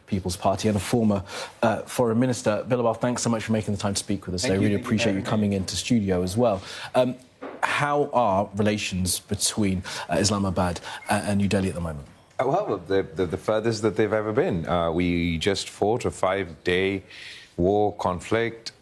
People's Party and a former Foreign Minister. Bilawal, thanks so much for making the time to speak with us. I really appreciate you coming into studio as well. How are relations between Islamabad and New Delhi at the moment? Well, the furthest that they've ever been. We just fought a 5-day war conflict.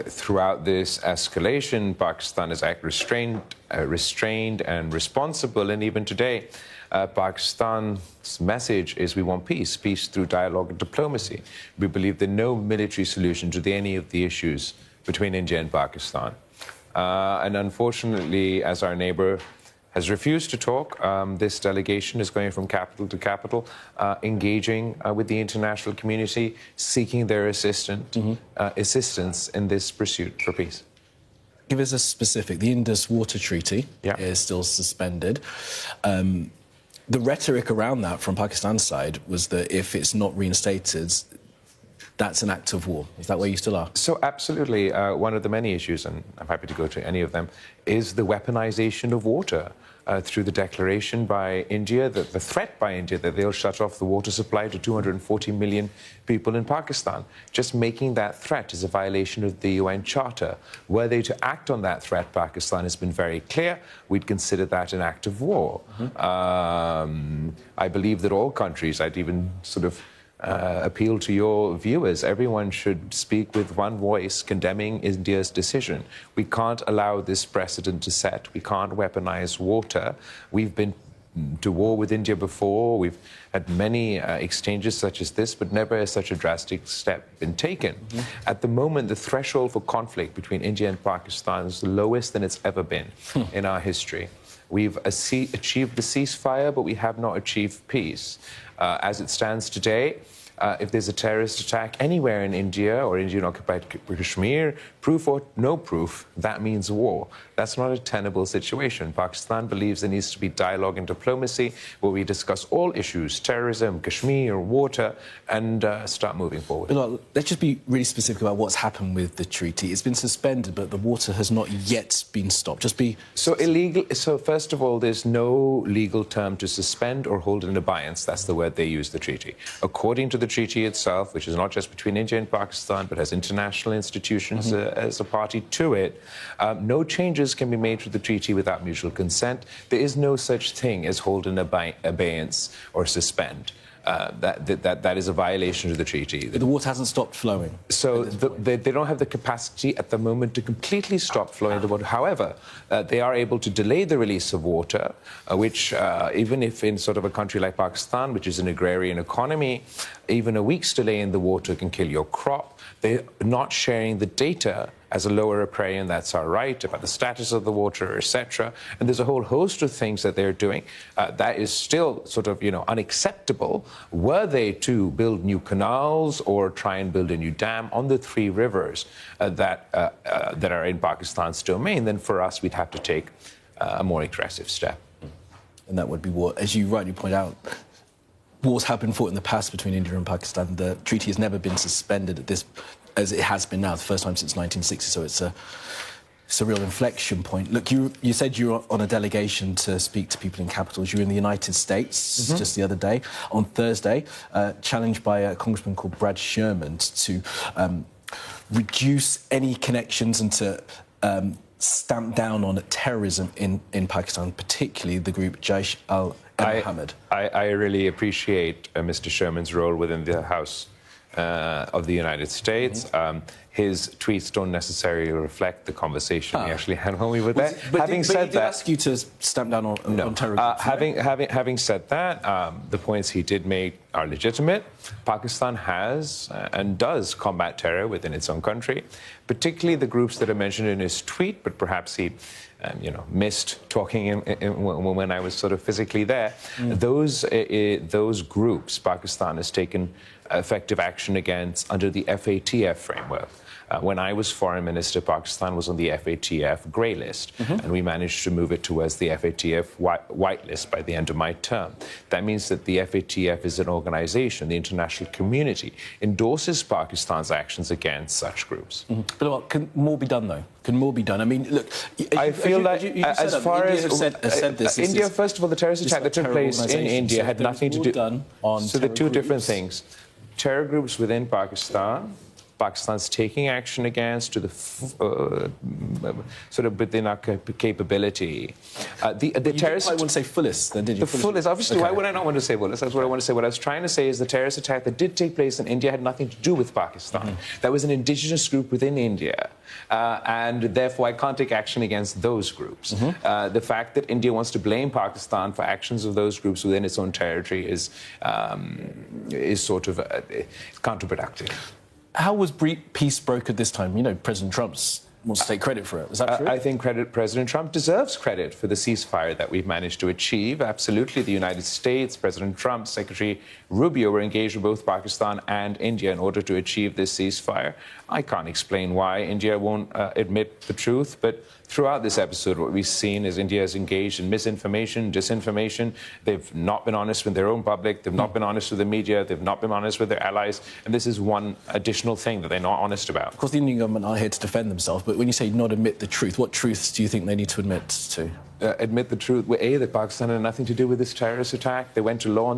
Throughout this escalation, Pakistan has acted restrained and responsible. And even today, Pakistan's message is we want peace through dialogue and diplomacy. We believe there's no military solution to any of the issues between India and Pakistan. And unfortunately, as our neighbor has refused to talk, this delegation is going from capital to capital, engaging with the international community, seeking their assistance in this pursuit for peace. Give us a specific. The Indus Water Treaty is still suspended. The rhetoric around that from Pakistan's side was that if it's not reinstated, that's an act of war. Is that where you still are? So absolutely. One of the many issues, and I'm happy to go to any of them, is the weaponization of water through the declaration by India, the threat by India that they'll shut off the water supply to 240 million people in Pakistan. Just making that threat is a violation of the UN Charter. Were they to act on that threat, Pakistan has been very clear, we'd consider that an act of war. I believe that all countries, I'd even sort of appeal to your viewers, everyone should speak with one voice condemning India's decision. We can't allow this precedent to set. We can't weaponize water. We've been to war with India before. We've had many exchanges such as this, but never has such a drastic step been taken. At the moment, the threshold for conflict between India and Pakistan is the lowest than it's ever been in our history. We've achieved the ceasefire, but we have not achieved peace. As it stands today, if there's a terrorist attack anywhere in India or Indian-occupied Kashmir, proof or no proof, that means war. That's not a tenable situation. Pakistan believes there needs to be dialogue and diplomacy where we discuss all issues, terrorism, Kashmir, water, and start moving forward. But let's just be really specific about what's happened with the treaty. It's been suspended, but the water has not yet been stopped. So illegal. So first of all, there's no legal term to suspend or hold in abeyance. That's the word they use, the treaty. According to the treaty itself, which is not just between India and Pakistan, but has international institutions as a party to it, no changes can be made to the treaty without mutual consent. There is no such thing as hold in abeyance or suspend. That is a violation of the treaty. But the water hasn't stopped flowing. So they don't have the capacity at the moment to completely stop flowing the water. However, they are able to delay the release of water, which even if in sort of a country like Pakistan, which is an agrarian economy, even a week's delay in the water can kill your crop. They're not sharing the data as a lower riparian, that's our right, about the status of the water, etc. And there's a whole host of things that they're doing that is still sort of, unacceptable. Were they to build new canals or try and build a new dam on the 3 rivers that are in Pakistan's domain, then for us, we'd have to take a more aggressive step. And that would be war. As you rightly point out, wars have been fought in the past between India and Pakistan. The treaty has never been suspended as it has been now, the first time since 1960, so it's a real inflection point. Look, you said you were on a delegation to speak to people in capitals. You were in the United States just the other day, on Thursday, challenged by a congressman called Brad Sherman to reduce any connections and to stamp down on terrorism in Pakistan, particularly the group Jaish al-Mohammed. I really appreciate Mr. Sherman's role within the House of the United States. His tweets don't necessarily reflect the conversation we actually had when we were there. But he did ask you to stamp down on terrorism. Having said that, the points he did make are legitimate. Pakistan has and does combat terror within its own country, particularly the groups that are mentioned in his tweet, but perhaps he missed talking when I was sort of physically there. Those groups, Pakistan has taken effective action against under the FATF framework. When I was foreign minister, Pakistan was on the FATF grey list, and we managed to move it towards the FATF white list by the end of my term. That means that the FATF is an organization, the international community endorses Pakistan's actions against such groups. But can more be done, though? Can more be done? I mean, look, I feel like as far as said this, India, first of all, the terrorist attack that took place in India had nothing to do. So the two different things. Terror groups within Pakistan, Pakistan's taking action against to the sort of within our capability. The terrorist. I want to say fullest, then did you? The fullest, obviously. Okay. Why would I not want to say fullest? That's what I want to say. What I was trying to say is the terrorist attack that did take place in India had nothing to do with Pakistan. That was an indigenous group within India. And therefore, I can't take action against those groups. The fact that India wants to blame Pakistan for actions of those groups within its own territory is sort of counterproductive. How was peace brokered this time? You know, President Trump wants to take credit for it. Is that true? I think President Trump deserves credit for the ceasefire that we've managed to achieve. Absolutely. The United States, President Trump, Secretary Rubio were engaged with both Pakistan and India in order to achieve this ceasefire. I can't explain why India won't admit the truth, but throughout this episode, what we've seen is India is engaged in misinformation, disinformation. They've not been honest with their own public. They've not been honest with the media. They've not been honest with their allies. And this is one additional thing that they're not honest about. Of course, the Indian government are here to defend themselves, but when you say not admit the truth, what truths do you think they need to admit to? Admit the truth. That Pakistan had nothing to do with this terrorist attack. They went to war on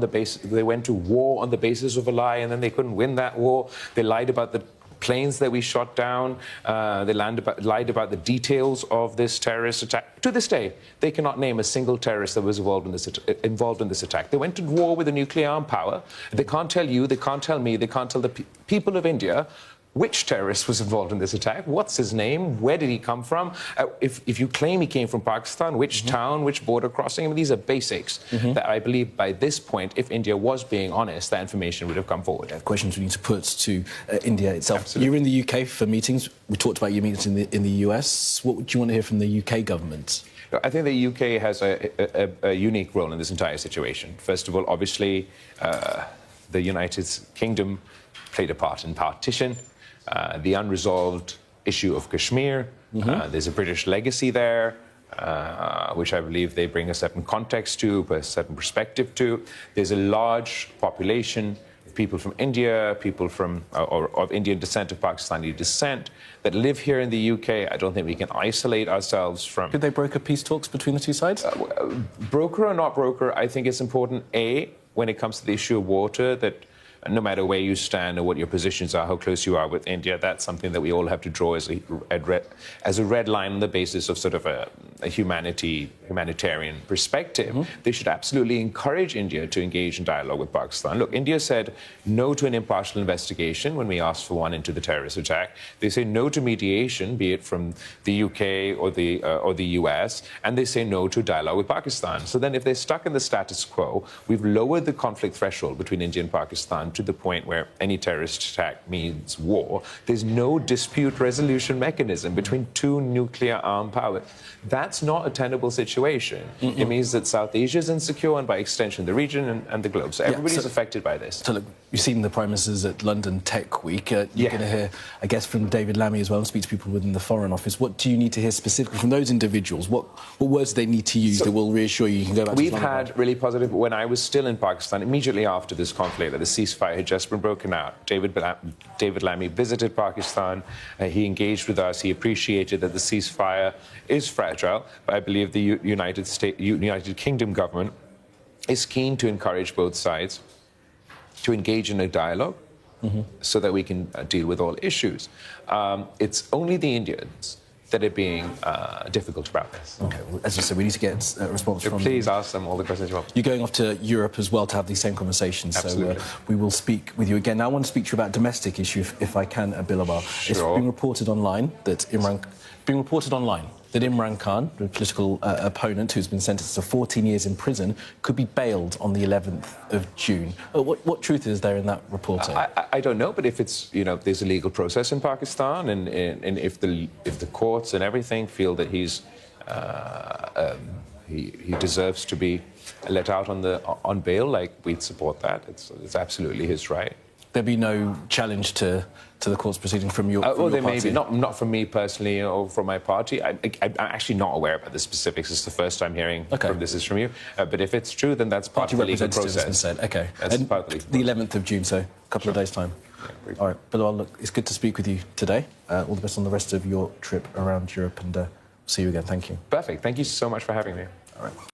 the basis of a lie, and then they couldn't win that war. They lied about the planes that we shot down. They lied about the details of this terrorist attack. To this day, they cannot name a single terrorist that was involved in this attack. They went to war with a nuclear armed power. They can't tell you, they can't tell me, they can't tell the people of India which terrorist was involved in this attack, what's his name, where did he come from, if you claim he came from Pakistan, which town, which border crossing. I mean, these are basics that I believe by this point, if India was being honest, that information would have come forward. Questions we need to put to India itself. Absolutely. You're in the UK for meetings. We talked about your meetings in the US. What would you want to hear from the UK government? I think the UK has a unique role in this entire situation. First of all, obviously, the United Kingdom played a part in partition. The unresolved issue of Kashmir. There's a British legacy there, which I believe they bring a certain context to, a certain perspective to. There's a large population of people from India, people from or of Indian descent, of Pakistani descent, that live here in the UK. I don't think we can isolate ourselves from. Could they broker peace talks between the two sides? Broker or not broker, I think it's important, when it comes to the issue of water, that no matter where you stand or what your positions are, how close you are with India, that's something that we all have to draw as a red line on the basis of sort of a humanitarian perspective. They should absolutely encourage India to engage in dialogue with Pakistan. Look, India said no to an impartial investigation when we asked for one into the terrorist attack. They say no to mediation, be it from the UK or the US, and they say no to dialogue with Pakistan. So then if they're stuck in the status quo, we've lowered the conflict threshold between India and Pakistan to the point where any terrorist attack means war. There's no dispute resolution mechanism between two nuclear armed powers. That's not a tenable situation. It means that South Asia is insecure, and by extension the region and the globe. So everybody's affected by this. So look, you've seen the Prime Ministers at London Tech Week. You're going to hear, I guess, from David Lammy as well, and speak to people within the Foreign Office. What do you need to hear specifically from those individuals? What words do they need to use that will reassure you can go back to We've had really positive. When I was still in Pakistan, immediately after this conflict, that the ceasefire had just been broken out, David Lammy visited Pakistan. He engaged with us. He appreciated that the ceasefire is fragile, but I believe the United Kingdom government is keen to encourage both sides to engage in a dialogue so that we can deal with all issues. It's only the Indians that are being difficult about this. Okay, well, as you said, we need to get a response from Please ask them all the questions you want. You're going off to Europe as well to have these same conversations. Absolutely. So we will speak with you again. Now I want to speak to you about domestic issue, if I can, Bilawal. Sure. It's been reported online that Imran Khan, the political opponent who's been sentenced to 14 years in prison, could be bailed on the 11th of June. What truth is there in that reporting? I don't know, but if it's, there's a legal process in Pakistan, and if the courts and everything feel that he deserves to be let out on bail, like, we'd support that. It's absolutely his right. there'd be no challenge to the court's proceeding from your from well, your there may party? be, not from me personally or from my party. I'm actually not aware about the specifics. It's the first time hearing from this is from you. But if it's true, then that's part Party of the legal representative has been process. said. Okay. That's And part of the legal the 11th of June, so a couple of days' time. Yeah, All right. Bilal, look, it's good to speak with you today. All the best on the rest of your trip around Europe, and see you again. Thank you. Perfect. Thank you so much for having me. All right.